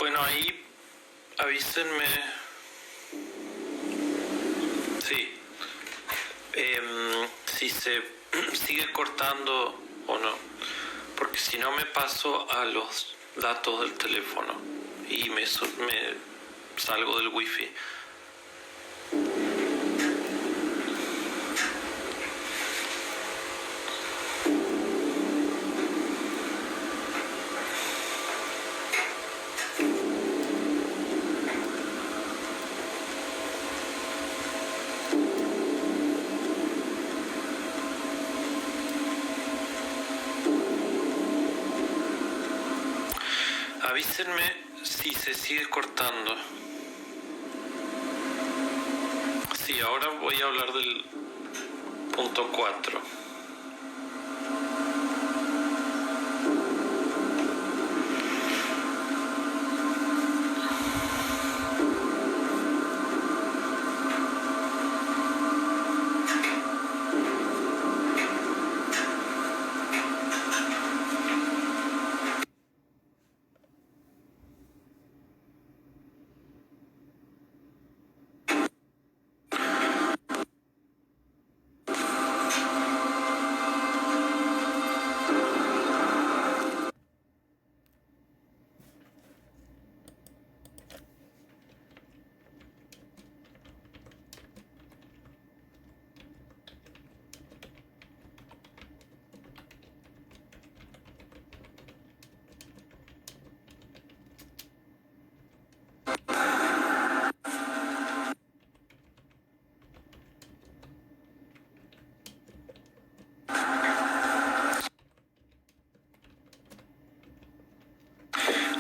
Bueno, ahí avísenme. Sí. Si se sigue cortando o no. Porque si no me paso a los datos del teléfono y me salgo del wifi. Avísenme si se sigue cortando. Sí, ahora voy a hablar del punto 4.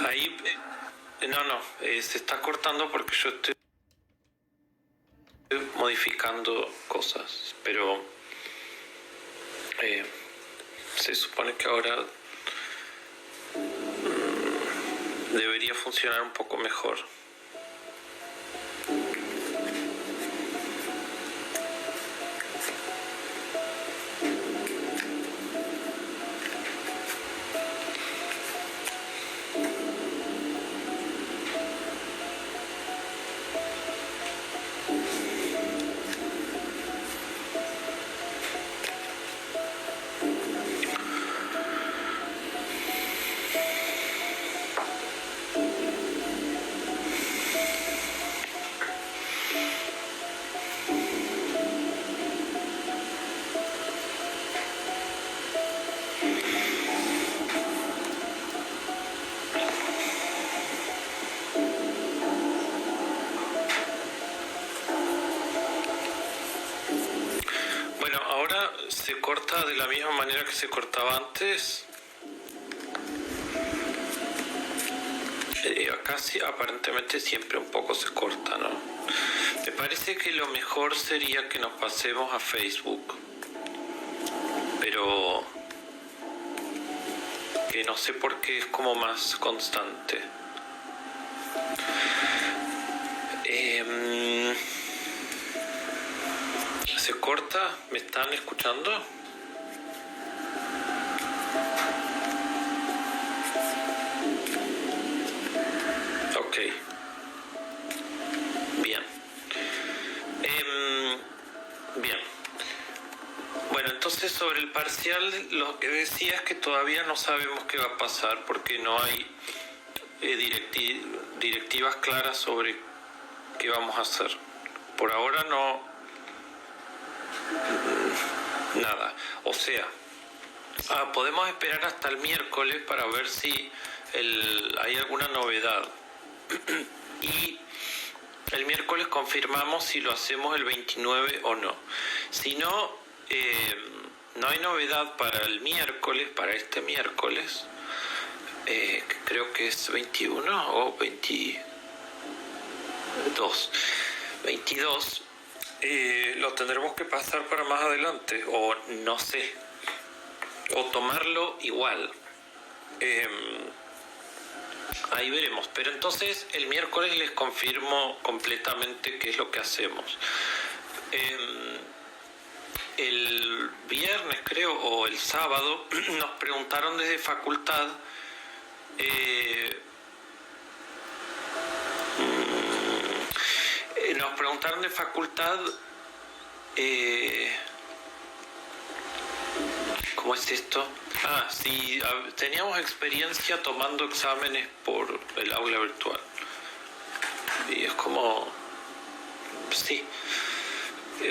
Ahí, no, se está cortando porque yo estoy modificando cosas, pero se supone que ahora debería funcionar un poco mejor. Bueno, ahora se corta de la misma manera que se cortaba antes. Acá sí, aparentemente siempre un poco se corta, ¿no? Me parece que lo mejor sería que nos pasemos a Facebook, pero que no sé por qué es como más constante. ¿Se corta? ¿Me están escuchando? Ok. Bien. Bien. Bueno, entonces sobre el parcial lo que decía es que todavía no sabemos qué va a pasar porque no hay directivas claras sobre qué vamos a hacer. Por ahora no, nada. O sea, podemos esperar hasta el miércoles para ver si hay alguna novedad. Y el miércoles confirmamos si lo hacemos el 29 o no. Si no, no hay novedad para el miércoles, para este miércoles, creo que es 21 o 22, lo tendremos que pasar para más adelante, o no sé, o tomarlo igual. Ahí veremos, pero entonces el miércoles les confirmo completamente qué es lo que hacemos. El viernes creo, o el sábado, nos preguntaron desde facultad preguntaron de facultad, ¿cómo es esto? Sí, teníamos experiencia tomando exámenes por el aula virtual. Y es como, sí.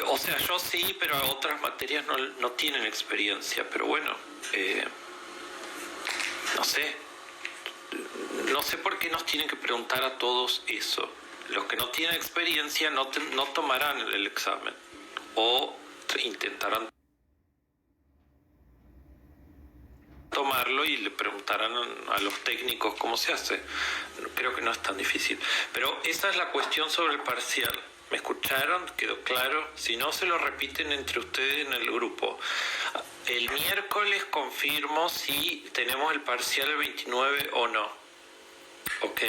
O sea, yo sí, pero otras materias no tienen experiencia. Pero bueno, no sé. No sé por qué nos tienen que preguntar a todos eso. Los que no tienen experiencia no tomarán el examen. O intentarán tomarlo y le preguntarán a los técnicos cómo se hace. Creo que no es tan difícil. Pero esa es la cuestión sobre el parcial. ¿Me escucharon? ¿Quedó claro? Si no, se lo repiten entre ustedes en el grupo. El miércoles confirmo si tenemos el parcial el 29 o no. ¿Ok?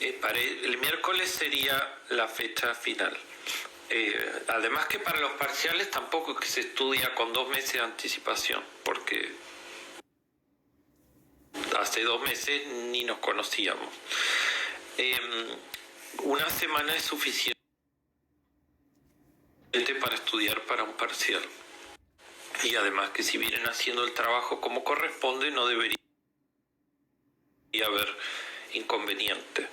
El miércoles sería la fecha final. Además que para los parciales tampoco es que se estudia con 2 meses de anticipación, porque hace 2 meses ni nos conocíamos. Una semana es suficiente para estudiar para un parcial. Y además que si vienen haciendo el trabajo como corresponde, no debería haber inconveniente.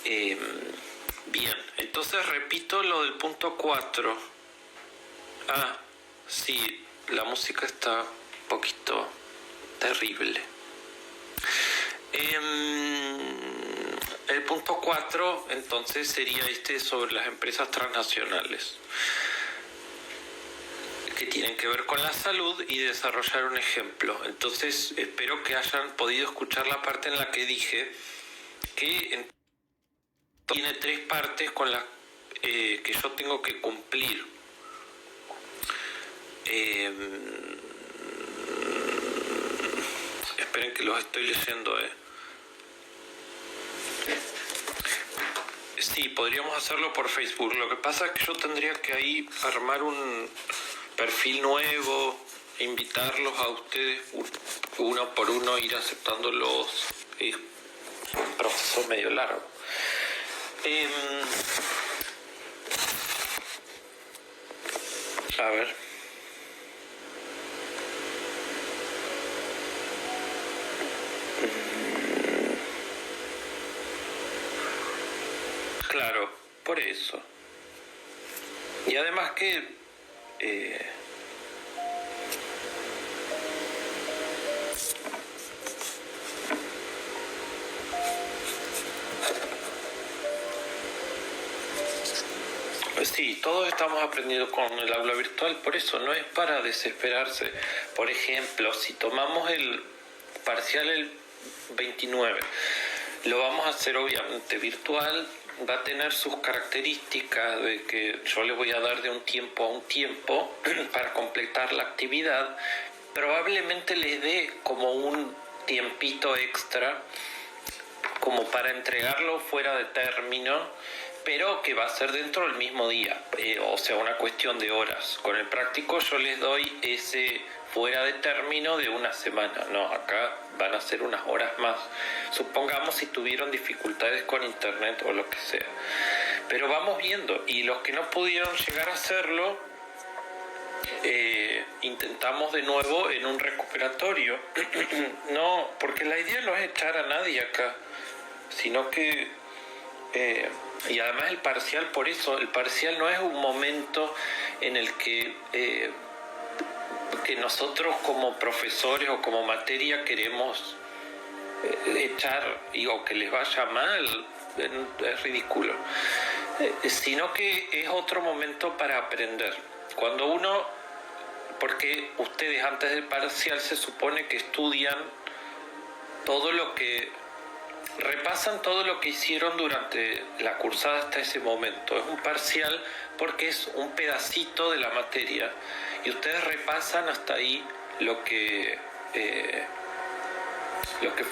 Bien, entonces repito lo del punto 4. Sí, la música está un poquito terrible. El punto 4 entonces sería sobre las empresas transnacionales, que tienen que ver con la salud y desarrollar un ejemplo. Entonces espero que hayan podido escuchar la parte en la que dije que tiene 3 partes con las que yo tengo que cumplir. Esperen que los estoy leyendo. Sí, podríamos hacerlo por Facebook. Lo que pasa es que yo tendría que ahí armar un perfil nuevo, invitarlos a ustedes uno por uno, ir aceptándolos. Es un proceso medio largo. A ver. Claro, por eso. Y además que pues sí, todos estamos aprendiendo con el aula virtual, por eso no es para desesperarse. Por ejemplo, si tomamos el parcial el 29, lo vamos a hacer obviamente virtual, va a tener sus características de que yo le voy a dar de un tiempo a un tiempo para completar la actividad. Probablemente les dé como un tiempito extra como para entregarlo fuera de término, pero que va a ser dentro del mismo día, o sea, una cuestión de horas. Con el práctico yo les doy ese fuera de término de una semana, no, acá van a ser unas horas más, supongamos si tuvieron dificultades con internet o lo que sea, pero vamos viendo. Y los que no pudieron llegar a hacerlo, intentamos de nuevo en un recuperatorio. No, porque la idea no es echar a nadie acá, sino que y además el parcial, por eso el parcial no es un momento en el que nosotros como profesores o como materia queremos echar o que les vaya mal, es ridículo, sino que es otro momento para aprender. Cuando porque ustedes antes del parcial se supone que estudian todo lo que repasan todo lo que hicieron durante la cursada hasta ese momento. Es un parcial porque es un pedacito de la materia y ustedes repasan hasta ahí lo que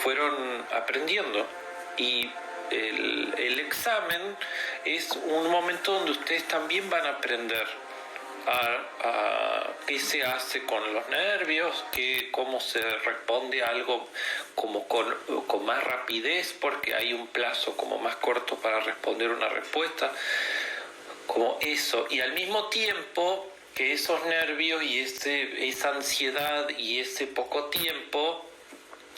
fueron aprendiendo. Y el examen es un momento donde ustedes también van a aprender a qué se hace con los nervios, cómo se responde a algo como con más rapidez, porque hay un plazo como más corto para responder una respuesta, como eso, y al mismo tiempo que esos nervios y esa ansiedad y ese poco tiempo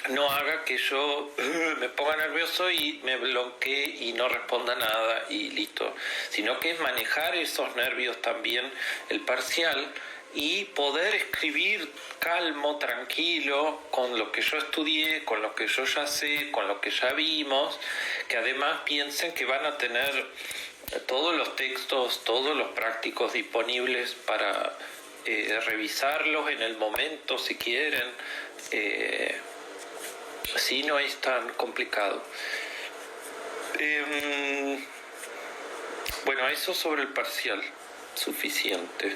no haga que yo me ponga nervioso y me bloquee y no responda nada y listo, sino que es manejar esos nervios también, el parcial, y poder escribir calmo, tranquilo, con lo que yo estudié, con lo que yo ya sé, con lo que ya vimos, que además piensen que van a tener todos los textos, todos los prácticos disponibles para revisarlos en el momento si quieren. Sí, no es tan complicado. Bueno, eso sobre el parcial, suficiente.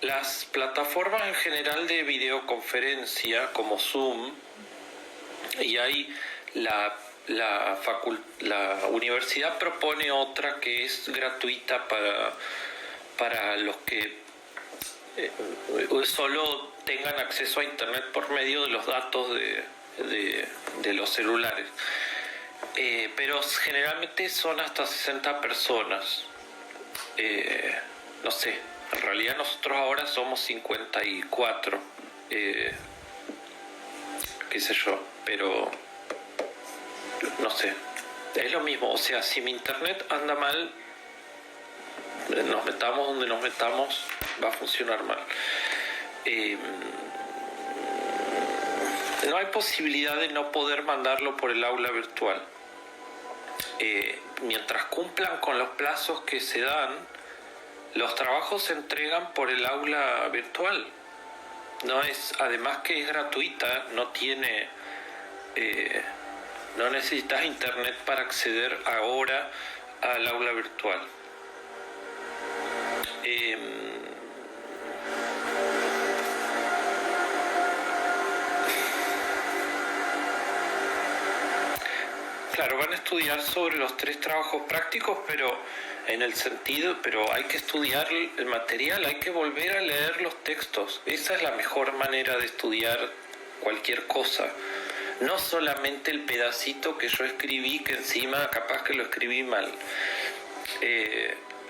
Las plataformas en general de videoconferencia como Zoom, y hay la universidad propone otra que es gratuita para los que solo tengan acceso a internet por medio de los datos de los celulares, pero generalmente son hasta 60 personas, no sé, en realidad nosotros ahora somos 54, qué sé yo, pero no sé, es lo mismo, o sea, si mi internet anda mal, nos metamos donde nos metamos, va a funcionar mal. No hay posibilidad de no poder mandarlo por el aula virtual. Mientras cumplan con los plazos que se dan, los trabajos se entregan por el aula virtual. No es, además que es gratuita, no tiene, no necesitas internet para acceder ahora al aula virtual. Claro, van a estudiar sobre los 3 trabajos prácticos, pero hay que estudiar el material, hay que volver a leer los textos. Esa es la mejor manera de estudiar cualquier cosa. No solamente el pedacito que yo escribí, que encima capaz que lo escribí mal.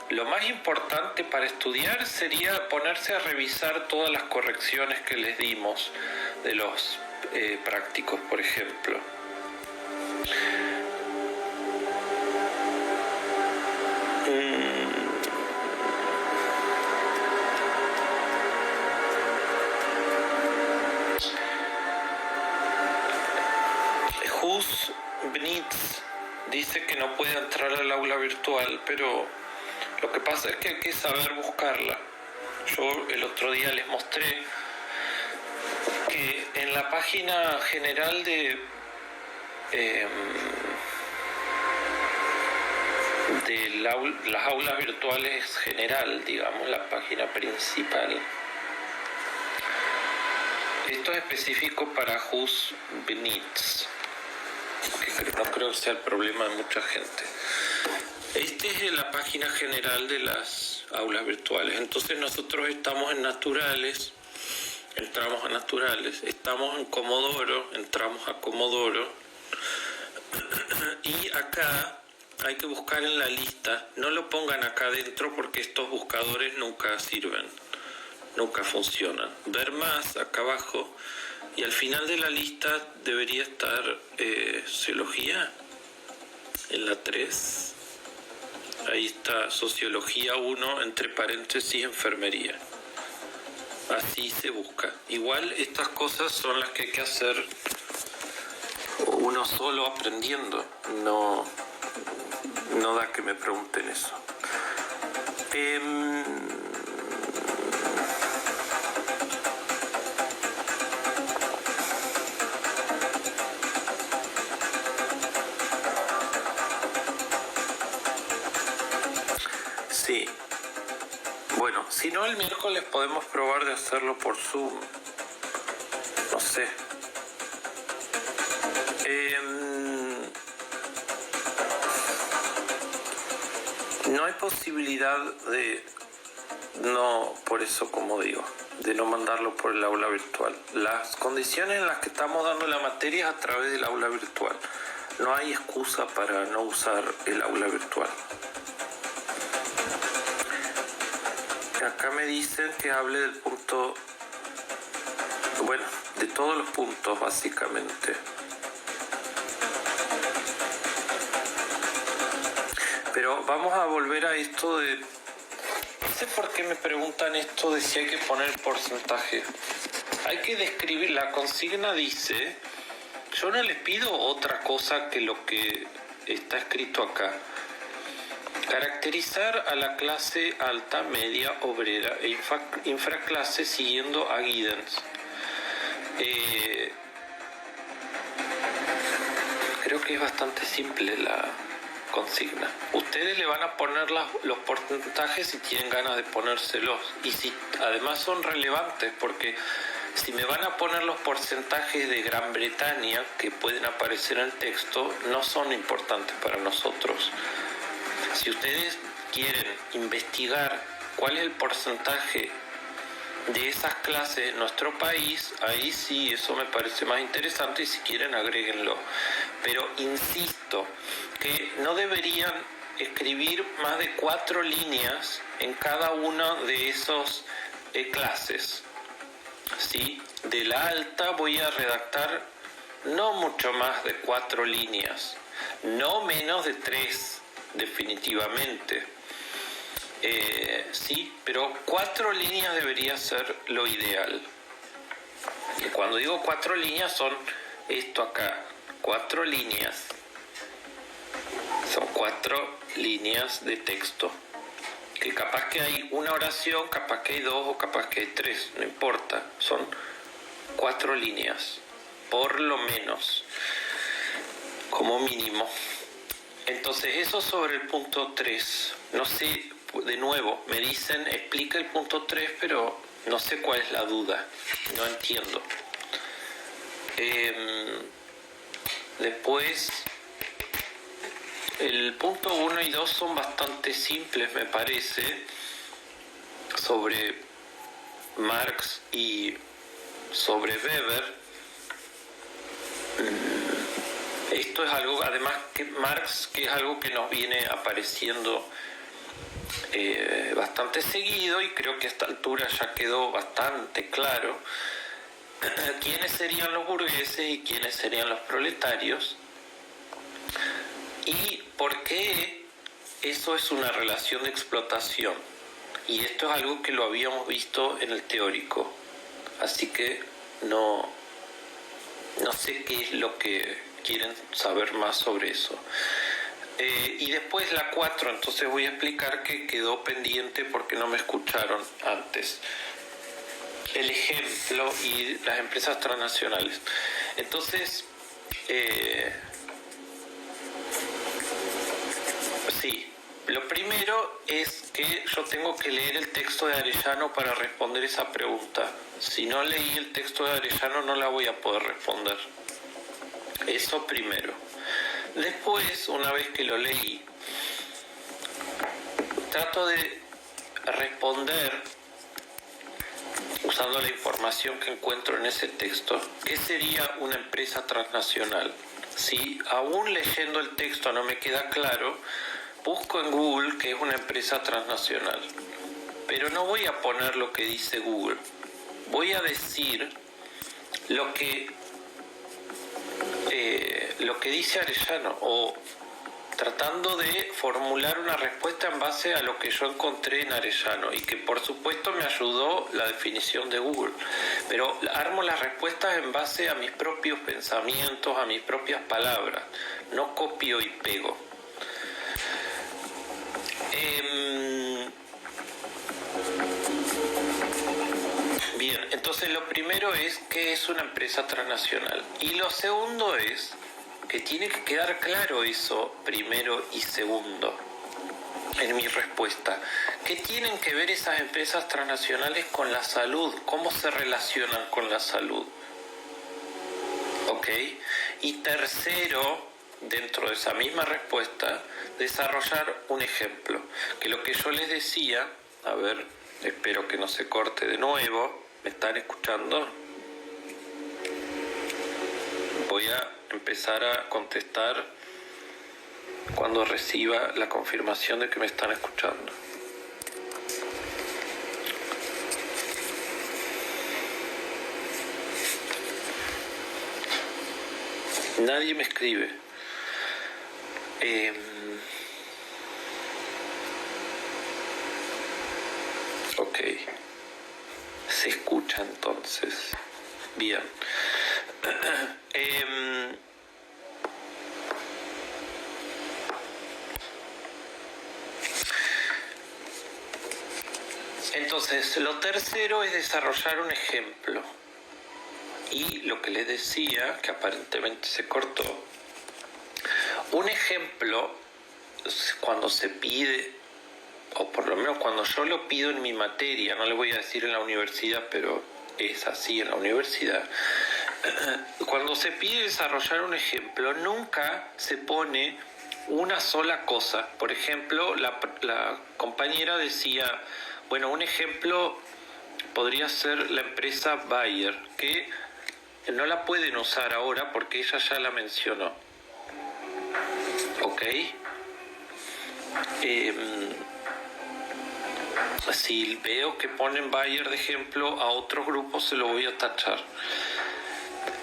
Lo más importante para estudiar sería ponerse a revisar todas las correcciones que les dimos de los prácticos, por ejemplo. Hus Benitz dice que no puede entrar al aula virtual, pero lo que pasa es que hay que saber buscarla. Yo el otro día les mostré que en la página general de las aulas virtuales general, digamos, la página principal. Esto es específico para Hus Benitz, que no creo que sea el problema de mucha gente. Esta es la página general de las aulas virtuales. Entonces nosotros estamos en Naturales, entramos a Naturales, estamos en Comodoro, entramos a Comodoro, y acá hay que buscar en la lista. No lo pongan acá adentro porque estos buscadores nunca sirven, nunca funcionan. Ver más acá abajo, y al final de la lista debería estar Sociología, en la 3. Ahí está Sociología 1, entre paréntesis, Enfermería. Así se busca. Igual estas cosas son las que hay que hacer uno solo aprendiendo. No da que me pregunten eso. Sí. Bueno, si no, el miércoles podemos probar de hacerlo por Zoom. No sé. No hay posibilidad de no, por eso como digo, de no mandarlo por el aula virtual. Las condiciones en las que estamos dando la materia es a través del aula virtual. No hay excusa para no usar el aula virtual. Acá me dicen que hable del punto, bueno, de todos los puntos básicamente. Pero vamos a volver a esto de... No sé por qué me preguntan esto de si hay que poner porcentaje. Hay que describir, la consigna dice, yo no les pido otra cosa que lo que está escrito acá. Caracterizar a la clase alta, media, obrera e infraclase siguiendo a Giddens. Creo que es bastante simple la consigna. Ustedes le van a poner los porcentajes si tienen ganas de ponérselos y si además son relevantes, porque si me van a poner los porcentajes de Gran Bretaña que pueden aparecer en el texto, no son importantes para nosotros. Si ustedes quieren investigar cuál es el porcentaje de esas clases en nuestro país, ahí sí, eso me parece más interesante y si quieren agréguenlo. Pero insisto que no deberían escribir más de 4 líneas en cada una de esas clases. ¿Sí? De la alta voy a redactar no mucho más de 4 líneas, no menos de 3, definitivamente. Sí, pero 4 líneas debería ser lo ideal. Y cuando digo 4 líneas son esto acá, 4 líneas. Son 4 líneas de texto. Que capaz que hay una oración, capaz que hay 2 o capaz que hay 3, no importa. Son 4 líneas, por lo menos, como mínimo. Entonces, eso sobre el punto 3. No sé, de nuevo, me dicen, explica el punto 3, pero no sé cuál es la duda. No entiendo. Después, el punto 1 y 2 son bastante simples, me parece, sobre Marx y sobre Weber. Esto es algo, además, que Marx, que es algo que nos viene apareciendo bastante seguido, y creo que a esta altura ya quedó bastante claro quiénes serían los burgueses y quiénes serían los proletarios y por qué eso es una relación de explotación. Y esto es algo que lo habíamos visto en el teórico, así que no sé qué es lo que quieren saber más sobre eso. Y después la 4, entonces voy a explicar que quedó pendiente porque no me escucharon antes. El ejemplo y las empresas transnacionales. Entonces, sí, lo primero es que yo tengo que leer el texto de Arellano para responder esa pregunta. Si no leí el texto de Arellano no la voy a poder responder. Eso primero. Después, una vez que lo leí, trato de responder usando la información que encuentro en ese texto. ¿Qué sería una empresa transnacional? Si aún leyendo el texto no me queda claro, busco en Google qué es una empresa transnacional. Pero no voy a poner lo que dice Google. Voy a decir lo que dice Arellano, o tratando de formular una respuesta en base a lo que yo encontré en Arellano, y que por supuesto me ayudó la definición de Google, pero armo las respuestas en base a mis propios pensamientos, a mis propias palabras, no copio y pego. Bien, entonces lo primero es ¿qué es una empresa transnacional? Y lo segundo es que tiene que quedar claro eso primero y segundo en mi respuesta. ¿Qué tienen que ver esas empresas transnacionales con la salud? ¿Cómo se relacionan con la salud? ¿Ok? Y tercero, dentro de esa misma respuesta, desarrollar un ejemplo. Que lo que yo les decía, a ver, espero que no se corte de nuevo, ¿me están escuchando? Voy a empezar a contestar cuando reciba la confirmación de que me están escuchando. Nadie me escribe. Ok. Se escucha entonces. Bien. Entonces, lo tercero es desarrollar un ejemplo. Y lo que les decía, que aparentemente se cortó, un ejemplo, cuando se pide, o por lo menos cuando yo lo pido en mi materia, no le voy a decir en la universidad, pero es así en la universidad, cuando se pide desarrollar un ejemplo, nunca se pone una sola cosa. Por ejemplo, la compañera decía, bueno, un ejemplo podría ser la empresa Bayer, que no la pueden usar ahora porque ella ya la mencionó. ¿Ok? Si veo que ponen Bayer de ejemplo, a otros grupos se lo voy a tachar.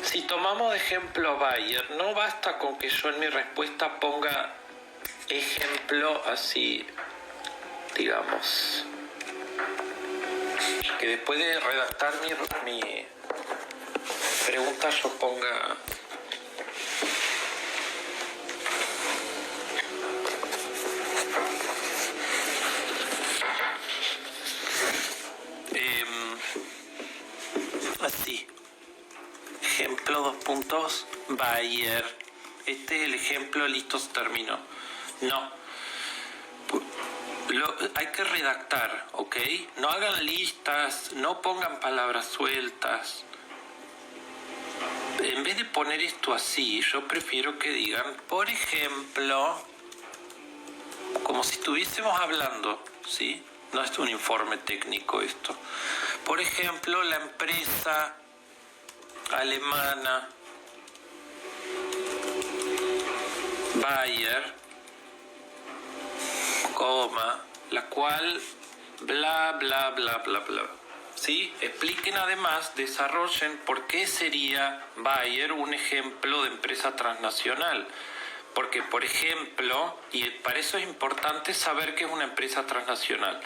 Si tomamos de ejemplo a Bayer, no basta con que yo en mi respuesta ponga ejemplo así, digamos, que después de redactar mi pregunta yo ponga así, ejemplo, 2 puntos, Bayer, este es el ejemplo, listo, se terminó. No, hay que redactar, ¿ok? No hagan listas, no pongan palabras sueltas. En vez de poner esto así, yo prefiero que digan, por ejemplo, como si estuviésemos hablando, ¿sí? No es un informe técnico esto. Por ejemplo, la empresa alemana Bayer, la cual bla bla bla bla bla. ¿Sí? Expliquen además, desarrollen por qué sería Bayer un ejemplo de empresa transnacional. Porque, por ejemplo, y para eso es importante saber que es una empresa transnacional.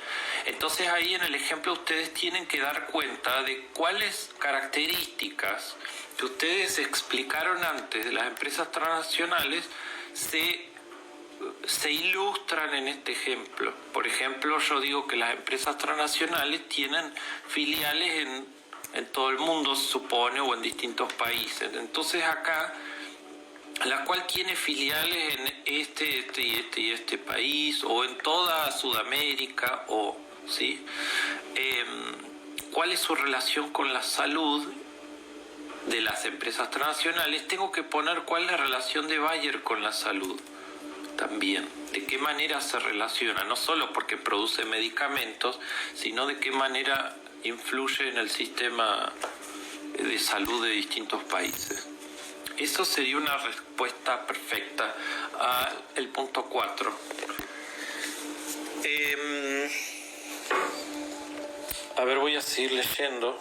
Entonces ahí en el ejemplo ustedes tienen que dar cuenta de cuáles características que ustedes explicaron antes de las empresas transnacionales se ilustran en este ejemplo. Por ejemplo, yo digo que las empresas transnacionales tienen filiales en todo el mundo, se supone, o en distintos países. Entonces acá, la cual tiene filiales en este país, o en toda Sudamérica, o ¿sí? ¿Cuál es su relación con la salud de las empresas transnacionales? Tengo que poner cuál es la relación de Bayer con la salud también, de qué manera se relaciona, no solo porque produce medicamentos, sino de qué manera influye en el sistema de salud de distintos países. Eso sería una respuesta perfecta al punto 4. A ver, voy a seguir leyendo.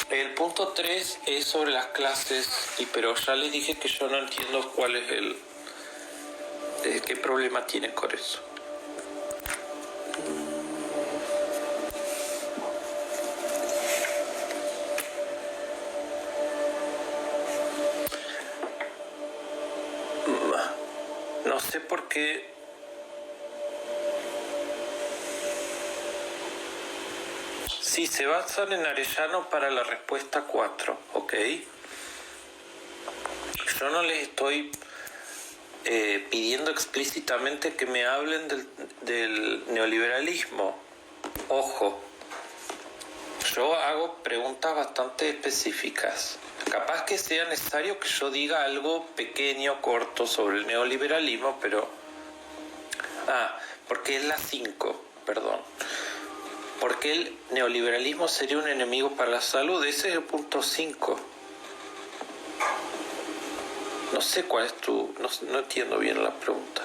El punto 3 es sobre las clases, pero ya les dije que yo no entiendo cuál es qué problema tiene con eso. No sé por qué. Sí, se basan en Arellano para la respuesta 4, ¿ok? Yo no les estoy pidiendo explícitamente que me hablen del neoliberalismo. Ojo, yo hago preguntas bastante específicas. capaz que sea necesario que yo diga algo pequeño, corto sobre el neoliberalismo, pero... porque es la 5, perdón. Porque el neoliberalismo sería un enemigo para la salud. Ese es el punto 5. No sé cuál es tu... No entiendo bien la pregunta.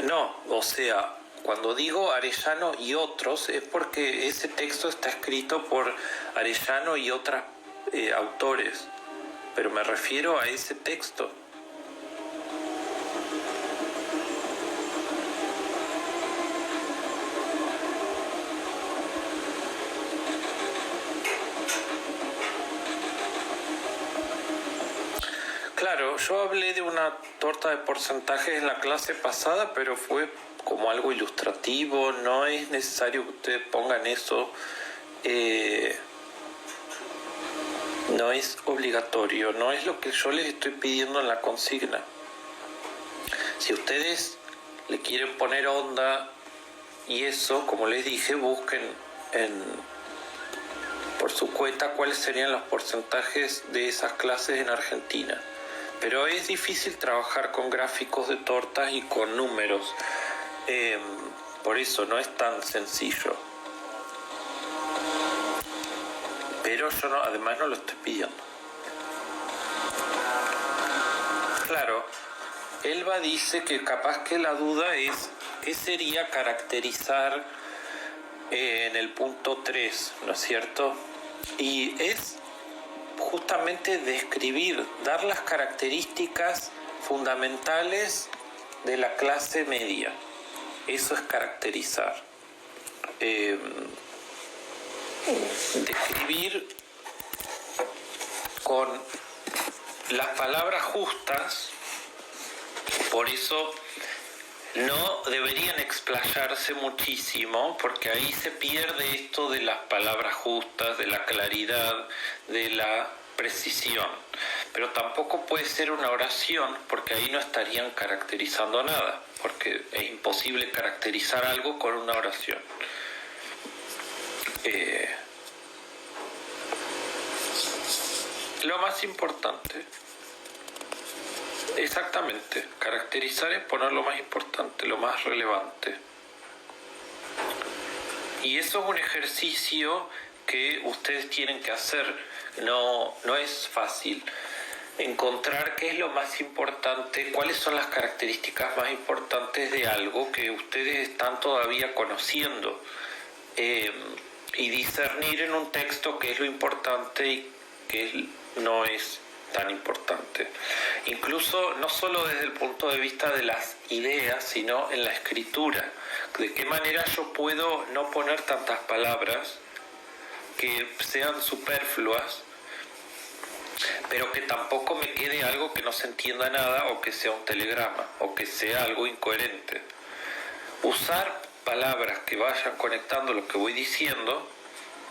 No, o sea, cuando digo Arellano y otros es porque ese texto está escrito por Arellano y otros autores, pero me refiero a ese texto. Claro, yo hablé de una torta de porcentajes en la clase pasada, pero fue como algo ilustrativo, no es necesario que ustedes pongan eso, no es obligatorio, no es lo que yo les estoy pidiendo en la consigna. Si ustedes le quieren poner onda y eso, como les dije, busquen por su cuenta cuáles serían los porcentajes de esas clases en Argentina. Pero es difícil trabajar con gráficos de tortas y con números. Por eso no es tan sencillo. Pero yo además no lo estoy pidiendo. Claro, Elba dice que capaz que la duda es qué sería caracterizar en el punto 3, ¿no es cierto? Y es justamente describir, dar las características fundamentales de la clase media. Eso es caracterizar. Describir con las palabras justas, por eso no deberían explayarse muchísimo, porque ahí se pierde esto de las palabras justas, de la claridad, de la precisión. Pero tampoco puede ser una oración, porque ahí no estarían caracterizando nada, porque es imposible caracterizar algo con una oración. Lo más importante, exactamente, caracterizar es poner lo más importante, lo más relevante. Y eso es un ejercicio que ustedes tienen que hacer. No es fácil encontrar qué es lo más importante, cuáles son las características más importantes de algo que ustedes están todavía conociendo, y discernir en un texto qué es lo importante y qué no es tan importante. Incluso no solo desde el punto de vista de las ideas, sino en la escritura. De qué manera yo puedo no poner tantas palabras que sean superfluas, pero que tampoco me quede algo que no se entienda nada, o que sea un telegrama, o que sea algo incoherente. Usar palabras que vayan conectando lo que voy diciendo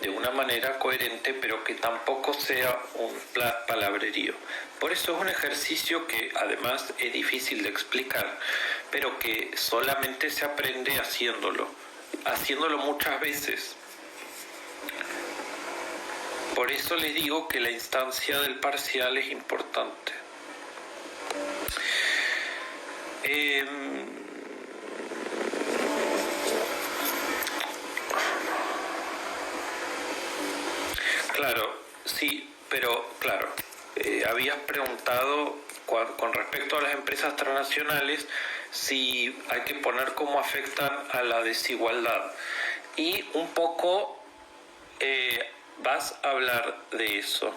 de una manera coherente, pero que tampoco sea un palabrerío. Por eso es un ejercicio que además es difícil de explicar, pero que solamente se aprende haciéndolo muchas veces. Por eso les digo que la instancia del parcial es importante. Claro, sí, pero claro, habías preguntado con respecto a las empresas transnacionales si hay que poner cómo afectan a la desigualdad. Y un poco vas a hablar de eso.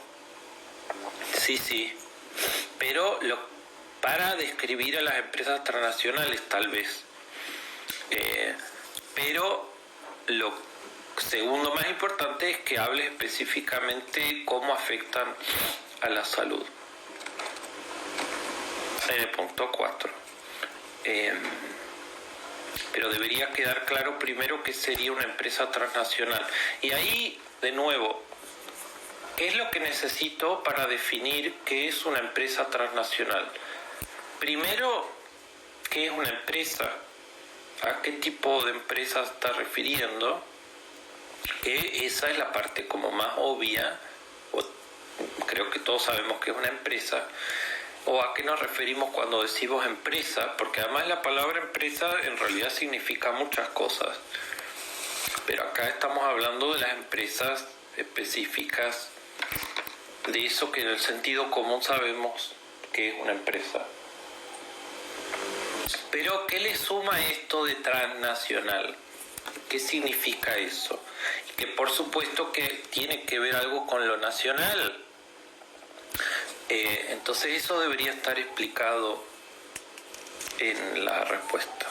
Sí, pero para describir a las empresas transnacionales tal vez. Pero lo segundo más importante es que hable específicamente cómo afectan a la salud. En el punto 4. Pero debería quedar claro primero qué sería una empresa transnacional. Y ahí, de nuevo, ¿qué es lo que necesito para definir qué es una empresa transnacional? Primero, ¿qué es una empresa? ¿A qué tipo de empresa se está refiriendo? Que esa es la parte como más obvia, creo que todos sabemos que es una empresa, o a qué nos referimos cuando decimos empresa, porque además la palabra empresa en realidad significa muchas cosas, pero acá estamos hablando de las empresas específicas, de eso que en el sentido común sabemos que es una empresa. Pero ¿qué le suma esto de transnacional? ¿Qué significa eso? Y que por supuesto que tiene que ver algo con lo nacional. Entonces eso debería estar explicado en la respuesta.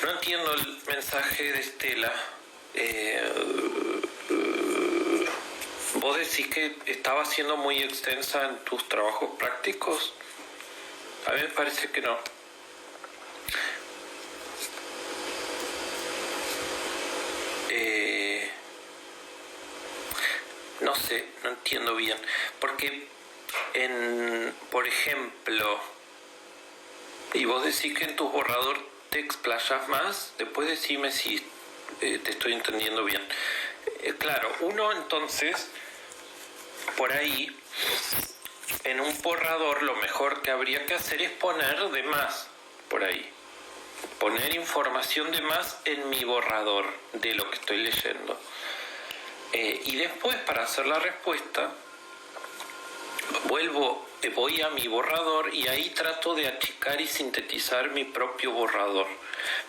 No entiendo el mensaje de Estela. ¿Vos decís que estaba siendo muy extensa en tus trabajos prácticos? A mí me parece que no. No sé, no entiendo bien. Porque, por ejemplo, y vos decís que en tu borrador te explayas más, después decime si te estoy entendiendo bien. Claro, uno entonces, por ahí, en un borrador lo mejor que habría que hacer es poner de más por ahí. Poner información de más en mi borrador de lo que estoy leyendo. Y después, para hacer la respuesta, voy a mi borrador y ahí trato de achicar y sintetizar mi propio borrador,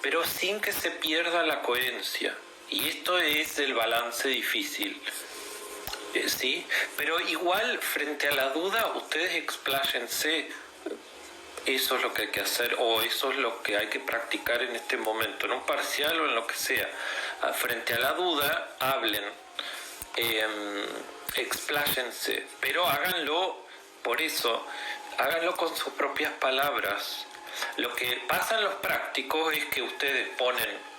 pero sin que se pierda la coherencia. Y esto es el balance difícil. ¿Sí? Pero igual, frente a la duda, ustedes expláyense. Eso es lo que hay que hacer, o eso es lo que hay que practicar en este momento, en un parcial o en lo que sea. Frente a la duda, hablen, expláyense, pero háganlo, por eso, háganlo con sus propias palabras. Lo que pasa en los prácticos es que ustedes ponen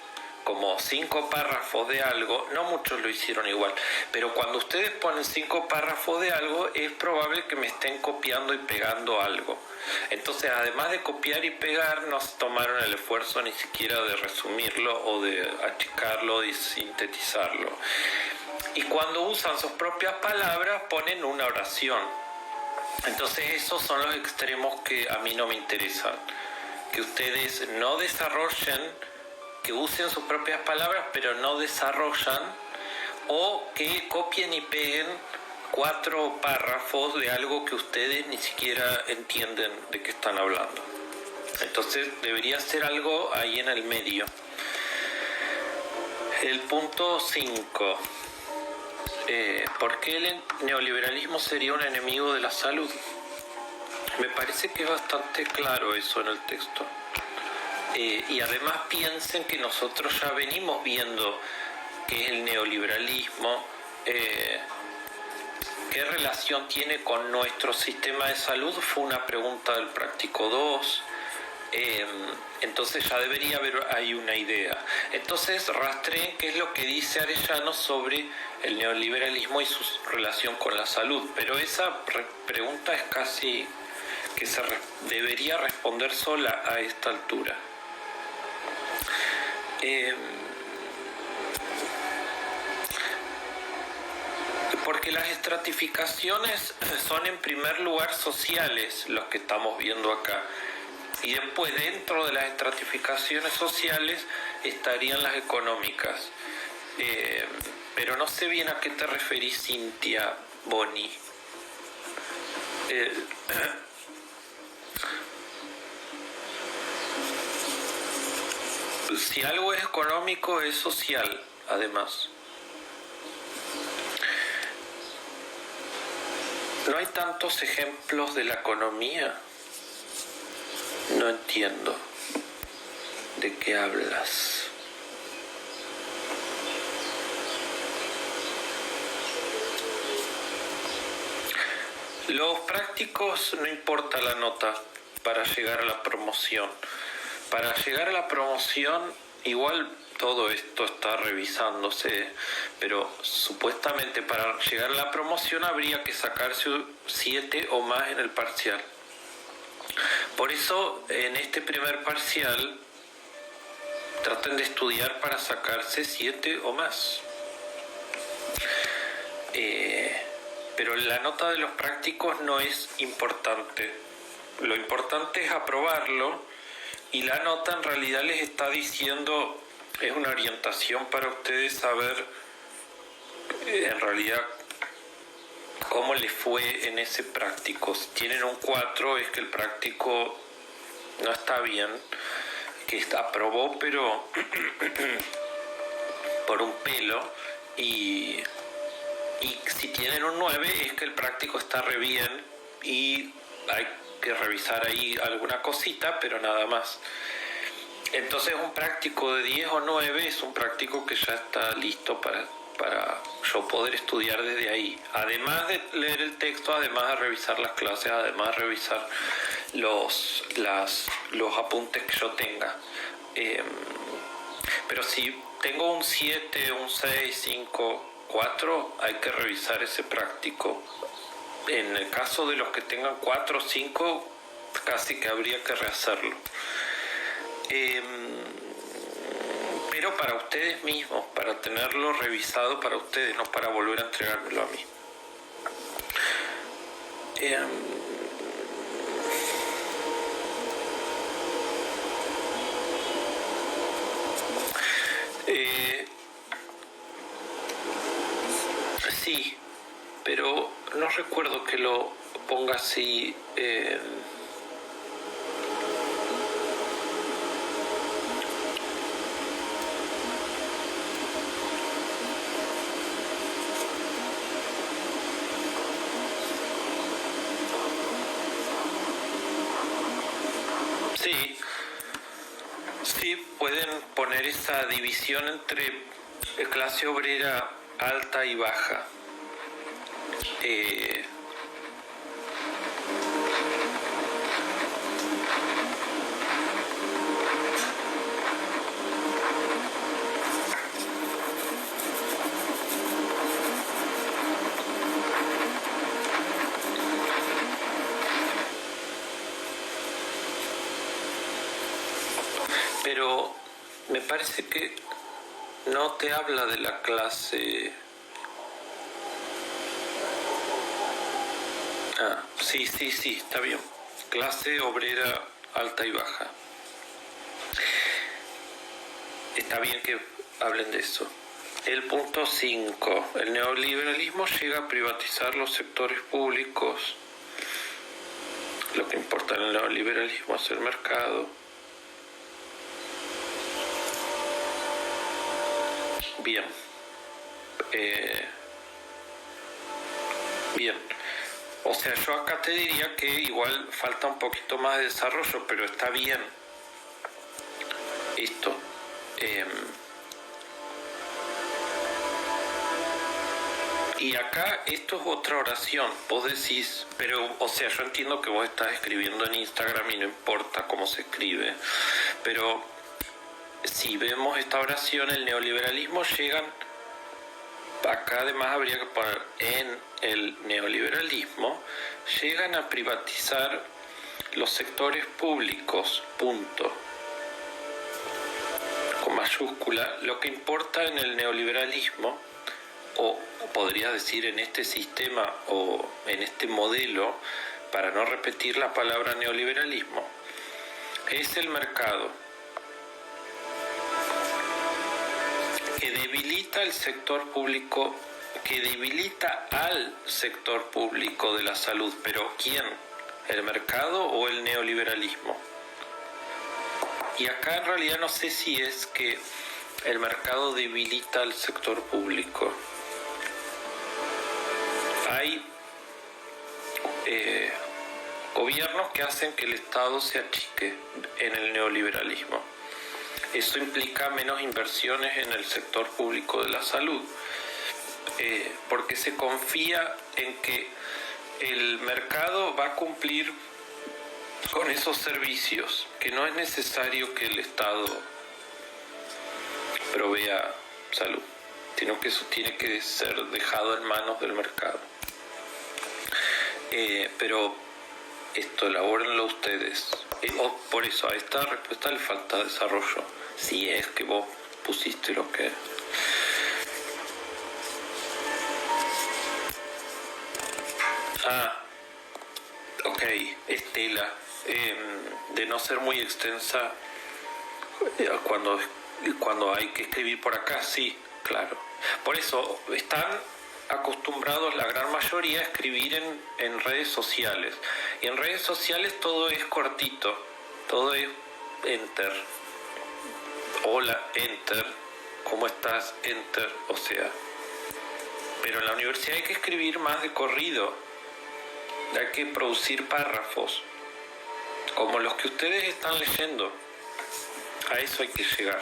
como 5 párrafos de algo, no muchos lo hicieron igual, pero cuando ustedes ponen 5 párrafos de algo, es probable que me estén copiando y pegando algo. Entonces, además de copiar y pegar, no se tomaron el esfuerzo ni siquiera de resumirlo o de achicarlo y sintetizarlo. Y cuando usan sus propias palabras, ponen una oración. Entonces, esos son los extremos que a mí no me interesan. Que ustedes no desarrollen, que usen sus propias palabras pero no desarrollan, o que copien y peguen 4 párrafos de algo que ustedes ni siquiera entienden de qué están hablando. Entonces debería ser algo ahí en el medio. El punto 5. ¿Por qué el neoliberalismo sería un enemigo de la salud? Me parece que es bastante claro eso en el texto. Y además piensen que nosotros ya venimos viendo que el neoliberalismo, qué relación tiene con nuestro sistema de salud, fue una pregunta del práctico 2, entonces ya debería haber ahí una idea. Entonces rastreen qué es lo que dice Arellano sobre el neoliberalismo y su relación con la salud, pero esa pregunta es casi que se debería responder sola a esta altura. Porque las estratificaciones son en primer lugar sociales, los que estamos viendo acá, y después dentro de las estratificaciones sociales estarían las económicas. Pero no sé bien a qué te referís, Cintia Boni. Si algo es económico, es social, además. ¿No hay tantos ejemplos de la economía? No entiendo de qué hablas. Los prácticos no importa la nota para llegar a la promoción. Para llegar a la promoción igual todo esto está revisándose, pero supuestamente para llegar a la promoción habría que sacarse 7 o más en el parcial. Por eso en este primer parcial traten de estudiar para sacarse 7 o más. Pero la nota de los prácticos no es importante. Lo importante es aprobarlo, y la nota en realidad les está diciendo, es una orientación para ustedes saber en realidad cómo les fue en ese práctico. Si tienen un 4 es que el práctico no está bien, que aprobó pero por un pelo, y si tienen un 9 es que el práctico está re bien y hay que revisar ahí alguna cosita, pero nada más. Entonces un práctico de 10 o 9 es un práctico que ya está listo para yo poder estudiar desde ahí. Además de leer el texto, además de revisar las clases, además de revisar los apuntes que yo tenga. Pero si tengo un 7, un 6, 5, 4, hay que revisar ese práctico. En el caso de los que tengan 4 o 5, casi que habría que rehacerlo. Pero para ustedes mismos, para tenerlo revisado para ustedes, no para volver a entregármelo a mí. Sí, pero no recuerdo que lo ponga así. Sí, pueden poner esa división entre clase obrera alta y baja. Pero me parece que no te habla de la clase. Sí, está bien. Clase obrera alta y baja. Está bien que hablen de eso. El punto 5. El neoliberalismo llega a privatizar los sectores públicos. Lo que importa en el neoliberalismo es el mercado. Bien. Bien. O sea, yo acá te diría que igual falta un poquito más de desarrollo, pero está bien esto. Y acá esto es otra oración. Vos decís, pero, o sea, yo entiendo que vos estás escribiendo en Instagram y no importa cómo se escribe, pero si vemos esta oración, el neoliberalismo llegan. Acá además habría que poner en el neoliberalismo, llegan a privatizar los sectores públicos, punto, con mayúscula. Lo que importa en el neoliberalismo, o podría decir en este sistema o en este modelo, para no repetir la palabra neoliberalismo, es el mercado, que debilita el sector público, que debilita al sector público de la salud. ¿Pero quién? ¿El mercado o el neoliberalismo? Y acá en realidad no sé si es que el mercado debilita al sector público. Hay gobiernos que hacen que el Estado se achique en el neoliberalismo. Eso implica menos inversiones en el sector público de la salud, porque se confía en que el mercado va a cumplir con esos servicios, que no es necesario que el Estado provea salud, sino que eso tiene que ser dejado en manos del mercado. Pero esto elabórenlo ustedes. Por eso a esta respuesta le falta desarrollo, si es que vos pusiste lo que... Ok, Estela, de no ser muy extensa, cuando hay que escribir por acá, sí, claro. Por eso están acostumbrados la gran mayoría a escribir en redes sociales. Y en redes sociales todo es cortito, todo es enter. Hola, enter. ¿Cómo estás? Enter. O sea, pero en la universidad hay que escribir más de corrido. Hay que producir párrafos, como los que ustedes están leyendo. A eso hay que llegar.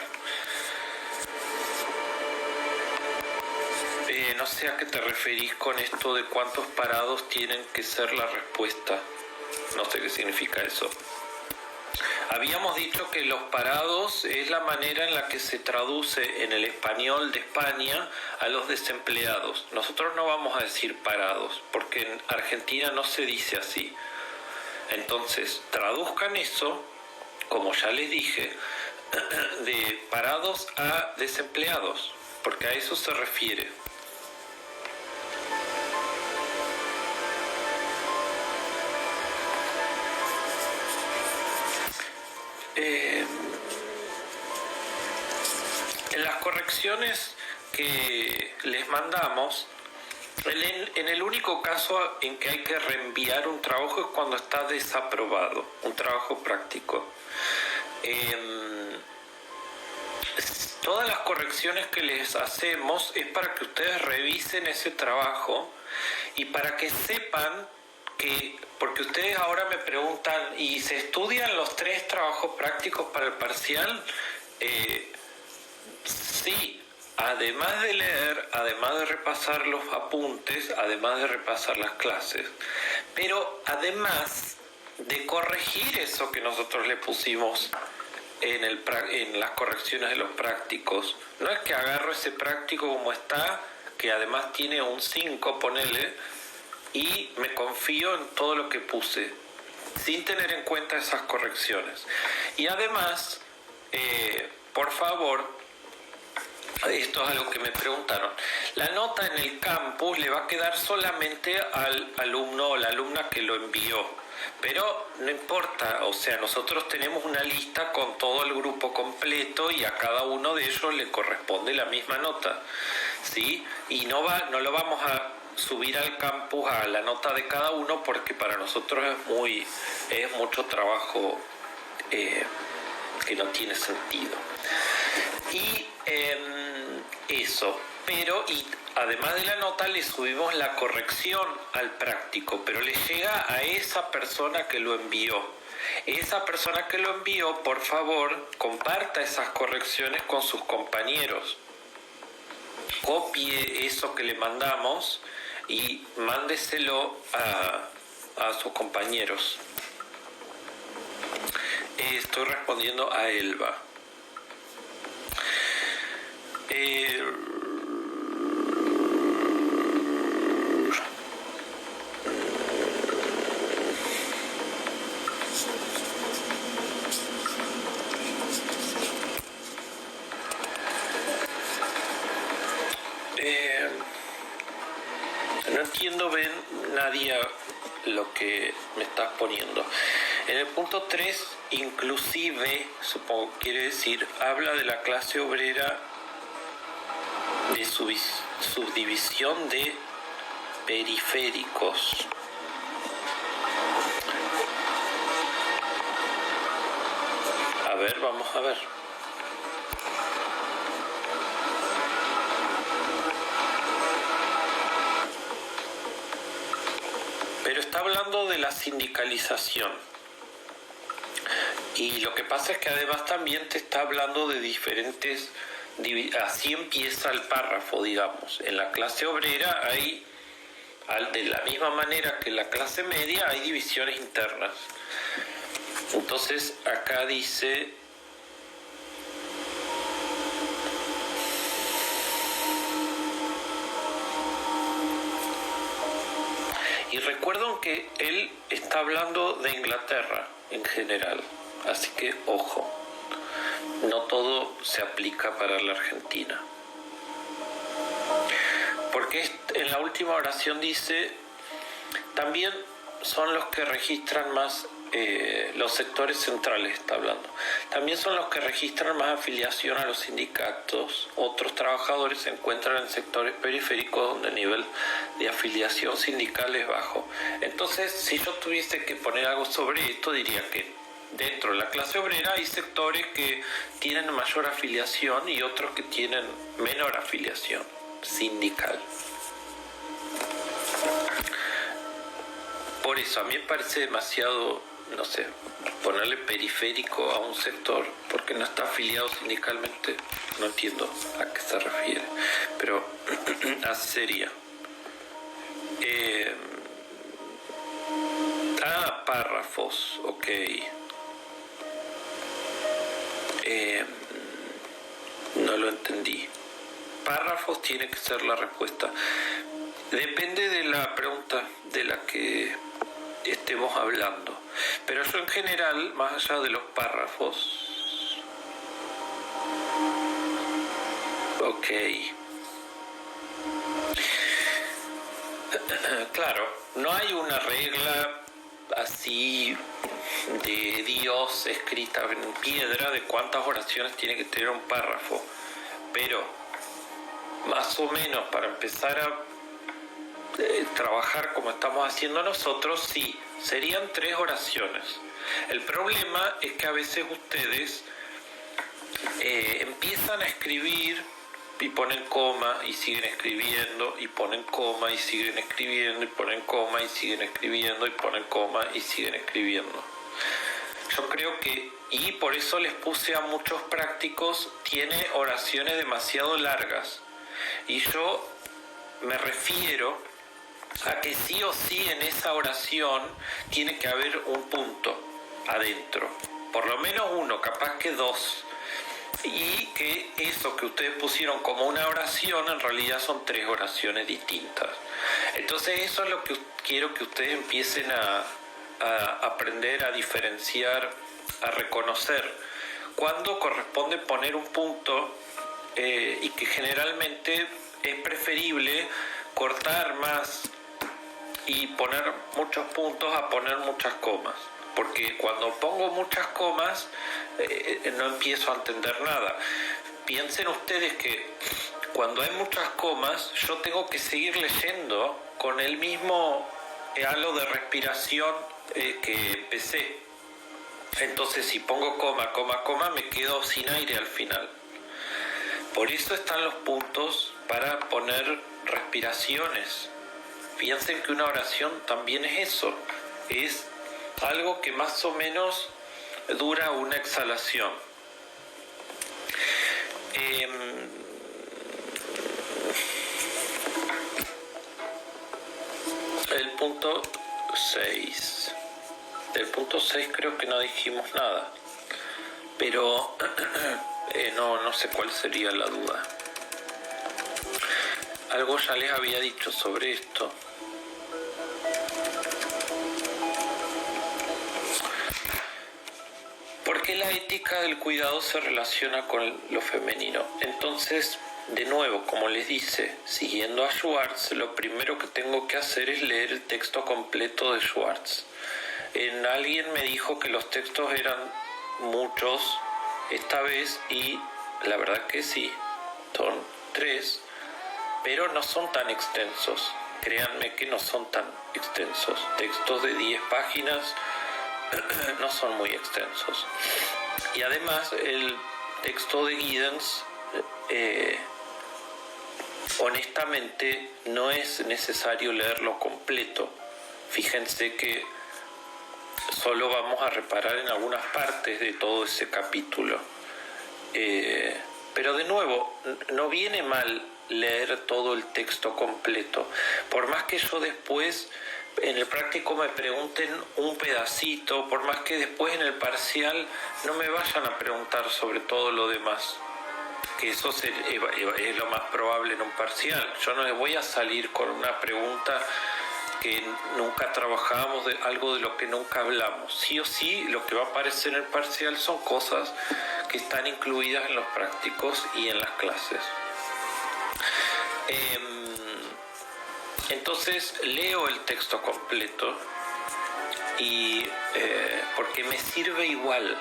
No sé a qué te referís con esto de cuántos parados tienen que ser la respuesta. No sé qué significa eso. Habíamos dicho que los parados es la manera en la que se traduce en el español de España a los desempleados. Nosotros no vamos a decir parados, porque en Argentina no se dice así. Entonces, traduzcan eso, como ya les dije, de parados a desempleados, porque a eso se refiere. En las correcciones que les mandamos, en el único caso en que hay que reenviar un trabajo es cuando está desaprobado, un trabajo práctico. Todas las correcciones que les hacemos es para que ustedes revisen ese trabajo y para que sepan que, porque ustedes ahora me preguntan, ¿y se estudian los 3 trabajos prácticos para el parcial? Sí, además de leer, además de repasar los apuntes, además de repasar las clases, pero además de corregir eso que nosotros le pusimos en las correcciones de los prácticos. No es que agarro ese práctico como está, que además tiene un 5, ponele, y me confío en todo lo que puse, sin tener en cuenta esas correcciones. Y además, por favor, esto es algo que me preguntaron, la nota en el campus le va a quedar solamente al alumno o la alumna que lo envió. Pero no importa, o sea, nosotros tenemos una lista con todo el grupo completo y a cada uno de ellos le corresponde la misma nota, ¿sí? Y no lo vamos a subir al campus a la nota de cada uno porque para nosotros es mucho trabajo que no tiene sentido. Y eso, pero además de la nota le subimos la corrección al práctico, pero le llega a esa persona que lo envió. Esa persona que lo envió, por favor, comparta esas correcciones con sus compañeros. Copie eso que le mandamos y mándeselo a sus compañeros. Estoy respondiendo a Elba. No entiendo bien, Nadia, lo que me estás poniendo. En el punto 3, inclusive, supongo que quiere decir, habla de la clase obrera, de subdivisión de periféricos. A ver, vamos a ver. Pero está hablando de la sindicalización. Y lo que pasa es que además también te está hablando de diferentes... Así empieza el párrafo, digamos. En la clase obrera hay, de la misma manera que en la clase media, hay divisiones internas. Entonces acá dice... Y recuerden que él está hablando de Inglaterra en general, así que ojo, no todo se aplica para la Argentina. Porque en la última oración dice, también son los que registran más, los sectores centrales está hablando, también son los que registran más afiliación a los sindicatos. Otros trabajadores se encuentran en sectores periféricos donde el nivel de afiliación sindical es bajo. Entonces, si yo tuviese que poner algo sobre esto, diría que dentro de la clase obrera hay sectores que tienen mayor afiliación y otros que tienen menor afiliación sindical. Por eso a mí me parece demasiado, no sé, ponerle periférico a un sector porque no está afiliado sindicalmente. No entiendo a qué se refiere, pero así sería. Párrafos, ok. No lo entendí. Párrafos tiene que ser la respuesta. Depende de la pregunta de la que estemos hablando. Pero yo en general, más allá de los párrafos... Ok. Claro, no hay una regla así de Dios escrita en piedra de cuántas oraciones tiene que tener un párrafo. Pero, más o menos, para empezar a trabajar como estamos haciendo nosotros, sí, serían 3 oraciones. El problema es que a veces ustedes empiezan a escribir y ponen coma y siguen escribiendo y ponen coma y siguen escribiendo y ponen coma y siguen escribiendo y ponen coma y siguen escribiendo. Yo creo que, y por eso les puse a muchos prácticos, tiene oraciones demasiado largas. Y yo me refiero a que sí o sí en esa oración tiene que haber un punto adentro, por lo menos uno, capaz que 2, y que eso que ustedes pusieron como una oración en realidad son 3 oraciones distintas. Entonces eso es lo que quiero que ustedes empiecen a aprender a diferenciar, a reconocer cuándo corresponde poner un punto, y que generalmente es preferible cortar más y poner muchos puntos a poner muchas comas, porque cuando pongo muchas comas no empiezo a entender nada. Piensen ustedes que cuando hay muchas comas yo tengo que seguir leyendo con el mismo halo de respiración que empecé. Entonces si pongo coma, coma, coma, me quedo sin aire al final. Por eso están los puntos para poner respiraciones. Piensen que una oración también es eso, es algo que más o menos dura una exhalación. El punto 6. Del punto 6 creo que no dijimos nada, pero no sé cuál sería la duda. Algo ya les había dicho sobre esto. ¿Por qué la ética del cuidado se relaciona con lo femenino? Entonces, de nuevo, como les dice, siguiendo a Schwartz, lo primero que tengo que hacer es leer el texto completo de Schwartz. Alguien me dijo que los textos eran muchos esta vez, y la verdad que sí, son 3, pero no son tan extensos. Créanme que no son tan extensos. Textos de 10 páginas no son muy extensos. Y además el texto de Giddens, honestamente no es necesario leerlo completo. Fíjense que solo vamos a reparar en algunas partes de todo ese capítulo. Pero de nuevo, no viene mal leer todo el texto completo. Por más que yo después en el práctico me pregunten un pedacito, por más que después en el parcial no me vayan a preguntar sobre todo lo demás, que eso es lo más probable en un parcial. Yo no les voy a salir con una pregunta que nunca trabajábamos, de algo de lo que nunca hablamos. Sí o sí, lo que va a aparecer en el parcial son cosas que están incluidas en los prácticos y en las clases. Entonces leo el texto completo y porque me sirve igual,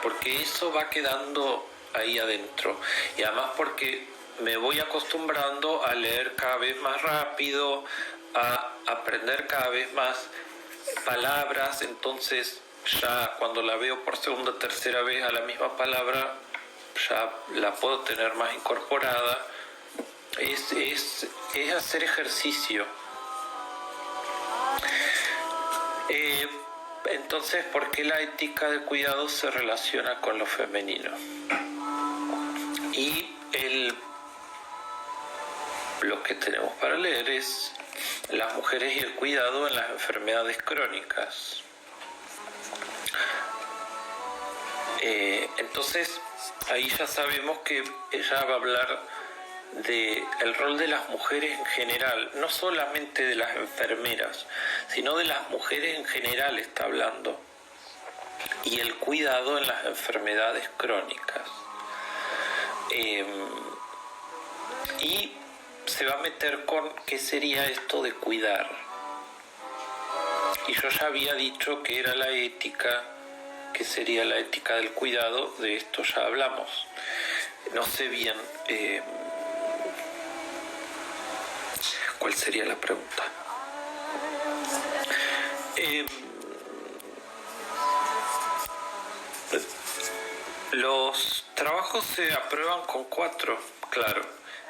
porque eso va quedando ahí adentro, y además porque me voy acostumbrando a leer cada vez más rápido, a aprender cada vez más palabras. Entonces ya cuando la veo por segunda o tercera vez a la misma palabra, ya la puedo tener más incorporada. Es hacer ejercicio. Entonces, ¿por qué la ética de cuidado se relaciona con lo femenino? Y lo que tenemos para leer es las mujeres y el cuidado en las enfermedades crónicas. Entonces, ahí ya sabemos que ella va a hablar del rol de las mujeres en general, no solamente de las enfermeras, sino de las mujeres en general está hablando, y el cuidado en las enfermedades crónicas. Y se va a meter con qué sería esto de cuidar. Y yo ya había dicho que era la ética, que sería la ética del cuidado, de esto ya hablamos. No sé bien cuál sería la pregunta. Los trabajos se aprueban con 4, claro,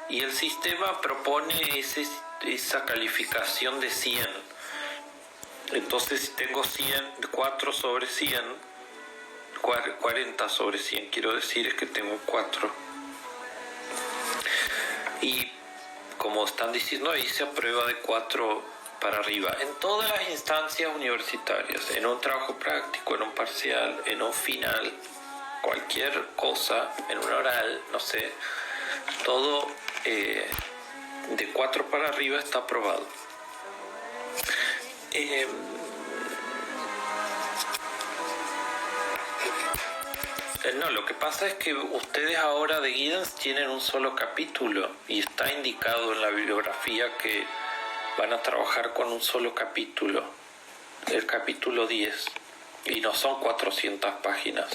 y el sistema propone esa calificación de 100. Entonces, si tengo 4 sobre 100, 40 sobre 100, quiero decir, es que tengo 4. Y como están diciendo ahí, se aprueba de 4 para arriba en todas las instancias universitarias, en un trabajo práctico, en un parcial, en un final, cualquier cosa, en un oral, no sé, todo de 4 para arriba está aprobado. No, lo que pasa es que ustedes ahora de Giddens tienen un solo capítulo y está indicado en la bibliografía que van a trabajar con un solo capítulo, el capítulo 10, y no son 400 páginas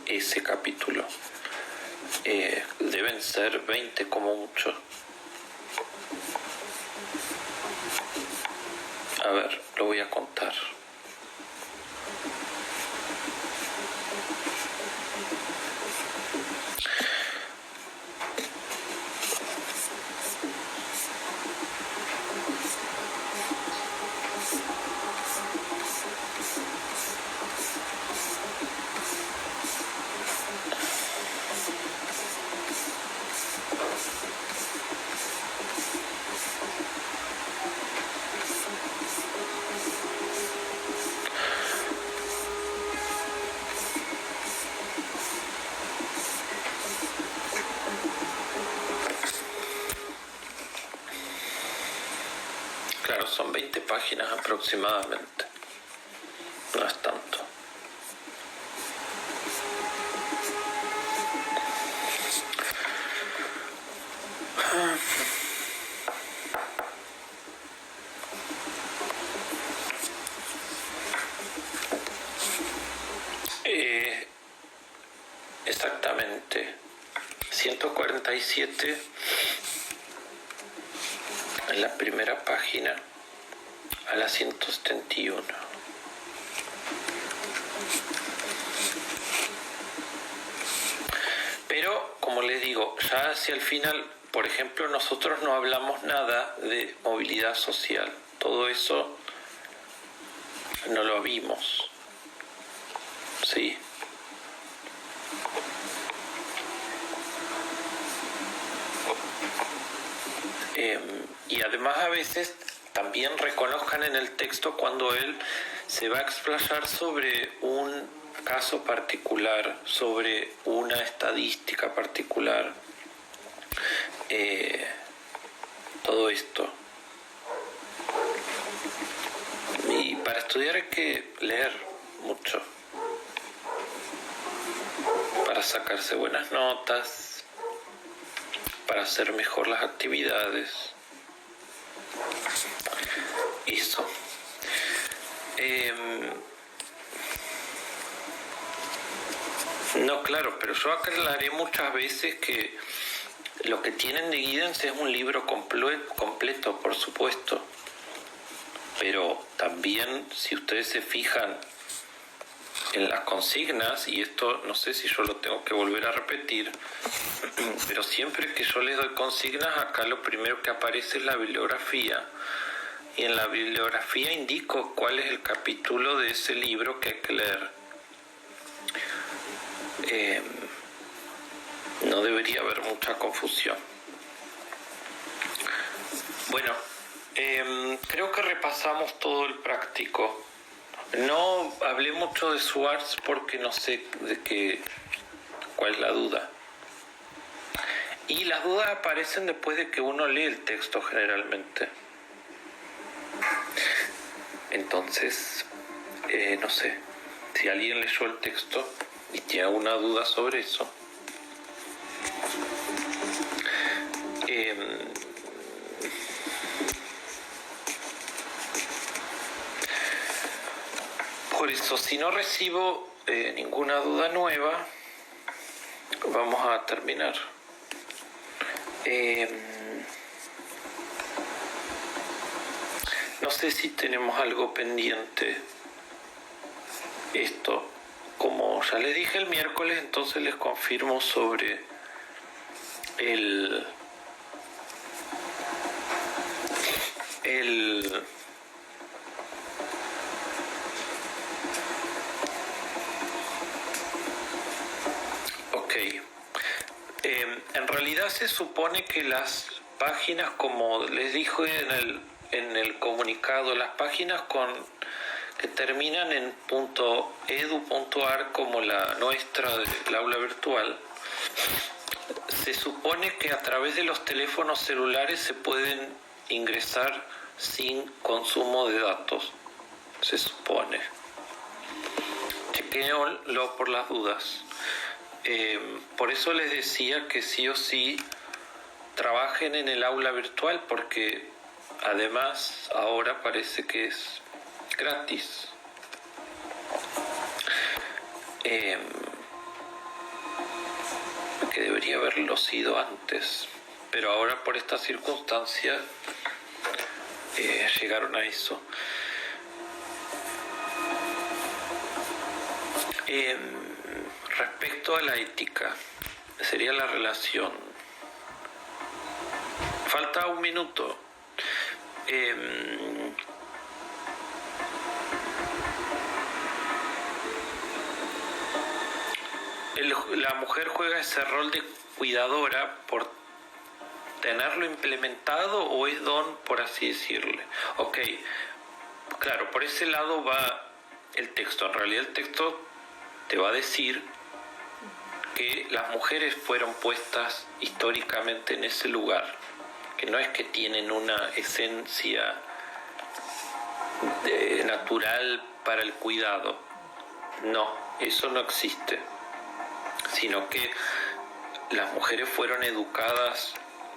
ese capítulo, deben ser 20 como mucho. A ver, lo voy a contar. Claro, son 20 páginas aproximadamente. No es tanto. Exactamente. 147 en la primera página a la 171. Pero, como les digo, ya hacia el final, por ejemplo, nosotros no hablamos nada de movilidad social. Todo eso no lo vimos. Sí. Y además a veces también reconozcan en el texto cuando él se va a explayar sobre un caso particular, sobre una estadística particular, todo esto. estudiar hay que leer mucho para sacarse buenas notas, para hacer mejor las actividades. Eso. No, claro, pero yo aclararé muchas veces que lo que tienen de Giddens es un libro completo, por supuesto. Pero también, si ustedes se fijan en las consignas, y esto no sé si yo lo tengo que volver a repetir, pero siempre que yo les doy consignas, acá lo primero que aparece es la bibliografía. Y en la bibliografía indico cuál es el capítulo de ese libro que hay que leer. No debería haber mucha confusión. Bueno, creo que repasamos todo el práctico. No hablé mucho de Schwartz porque no sé cuál es la duda. Y las dudas aparecen después de que uno lee el texto generalmente. Entonces, no sé, si alguien leyó el texto y tiene alguna duda sobre eso. Por eso, si no recibo ninguna duda nueva, vamos a terminar. No sé si tenemos algo pendiente. Esto, como ya les dije el miércoles, entonces les confirmo sobre el ok. En realidad se supone que las páginas, como les dije en el comunicado, las páginas que terminan en .edu.ar, como la nuestra del aula virtual, se supone que a través de los teléfonos celulares se pueden ingresar sin consumo de datos. Se supone. Chequéenlo por las dudas. Por eso les decía que sí o sí trabajen en el aula virtual, porque además ahora parece que es gratis. Que debería haberlo sido antes, pero ahora por esta circunstancia llegaron a eso. Respecto a la ética, sería la relación. Falta un minuto. La mujer juega ese rol de cuidadora por tenerlo implementado, o es don, por así decirle. Ok, claro, por ese lado va el texto. En realidad el texto te va a decir que las mujeres fueron puestas históricamente en ese lugar, que no es que tienen una esencia natural para el cuidado. No, eso no existe, sino que las mujeres fueron educadas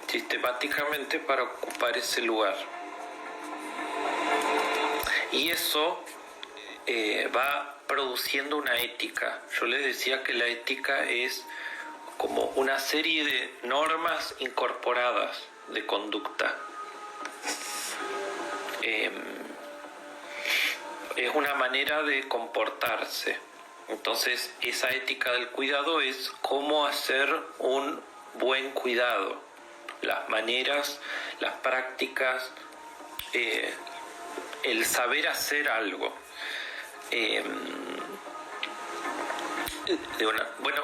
sistemáticamente para ocupar ese lugar. Y eso va produciendo una ética. Yo les decía que la ética es como una serie de normas incorporadas de conducta. Es una manera de comportarse. Entonces, esa ética del cuidado es cómo hacer un buen cuidado. Las maneras, las prácticas, el saber hacer algo. Bueno,